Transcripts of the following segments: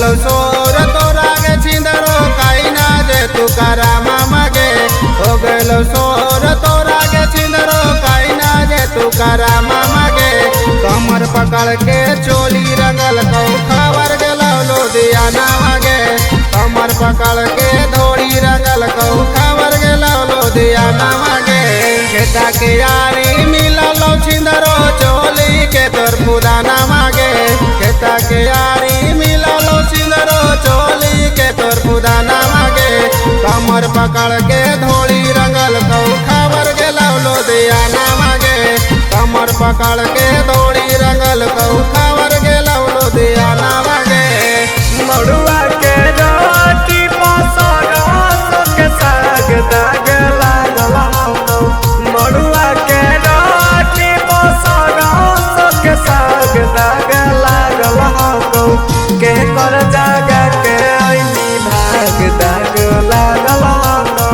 गलो सोर तोरा गे छिंदरो काइना जे तू करामा मागे। हो गलो सोर तोरा गे छिंदरो काइना जे तू करामा मागे। कमर पकड़ के चोली रंगल कौ खबर गेलो लुधियाना मागे। कमर पकड़ के धोड़ी रंगल कौ खबर गेलो लुधियाना मागे। खेता के यारी मिललो छिंदरो चोली के तोर पुराना मागे। खेता के यारी मिललो छिंदरो चोली के तोर पुराना मागे। कमर पकड़ के धोड़ी रंगल कौ खबर गेलो लुधियाना मागे। कमर पकड़ के धोड़ी रंगल कौ खबर गेलो लुधियाना मागे। मड़ुआ के रोटी पसरस के साग दाग लागल हमको। मड़ुआ के रोटी पसरस के साग दाग लागल हमको। के कर जागा के ऐनी भाग दाग लागल हमको।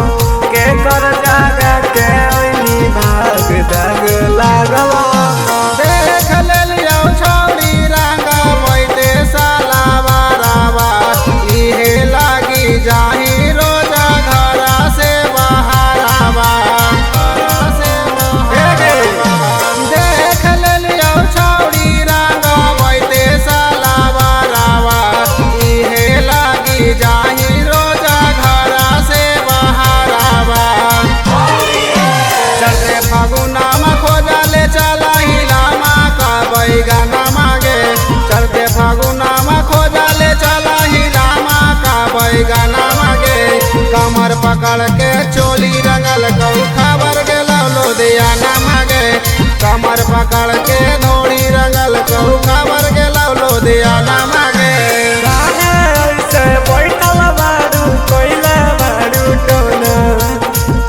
के कर जागा के ऐनी भाग दाग लागल हमको। देख लेलियो छौरी रंगा बैठे साला बाराबा। इहे लागी जाही रोजा घरा से बहाराबा। देख लेलियो छौरी रंगा बैठे साला बाराबा। इहे लागी जाही रोजा घरा से बहाराबा। चलते फागुना में खोजा ले चला हिलामा का बैगाना मागे। चलते फागुना में खोजा ले चला हिलामा का बैगाना मागे। कमर पकड़ के चोली रंगल कौ खबर गेलो लुधियाना मागे। कमर पकड़ के धोड़ी रंगल कौ खबर गेलो लुधियाना मागे। काहे ऐसे बैठल बारू कोइला बारू टोना।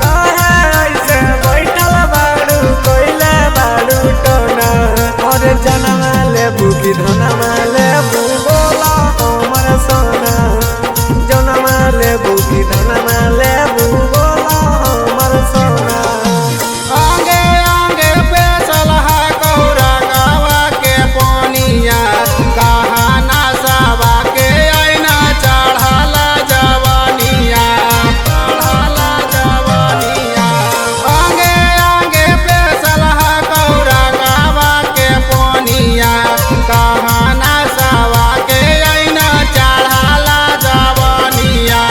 काहे ऐसे बैठल बारू कोइला बारू टोना। और जनवा लेबू की धनमा लेबू बोला हमर सोना। जनवा लेबू की धनमा लेबू बोला हमर सोना। आगे आगे पेसल है कौरा गावा के पोनिया। कहाना सावा के आईना चढ़ाला जवानिया। चढ़ाला जवानिया। आगे आगे पेसल है कौरा गावा के पोनिया। कहाना सावा के आईना चढ़ाला जवानिया।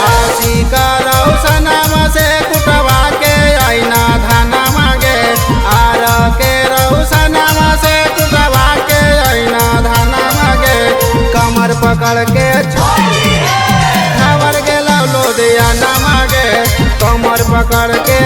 आशी करो सनम से कुटवा के आईना धाना मागे। आर के रौ सनम से कुटवा के आईना धाना मागे। कमर पकड़ के खबर गेलो लुधियाना मागे। कमर पकड़ के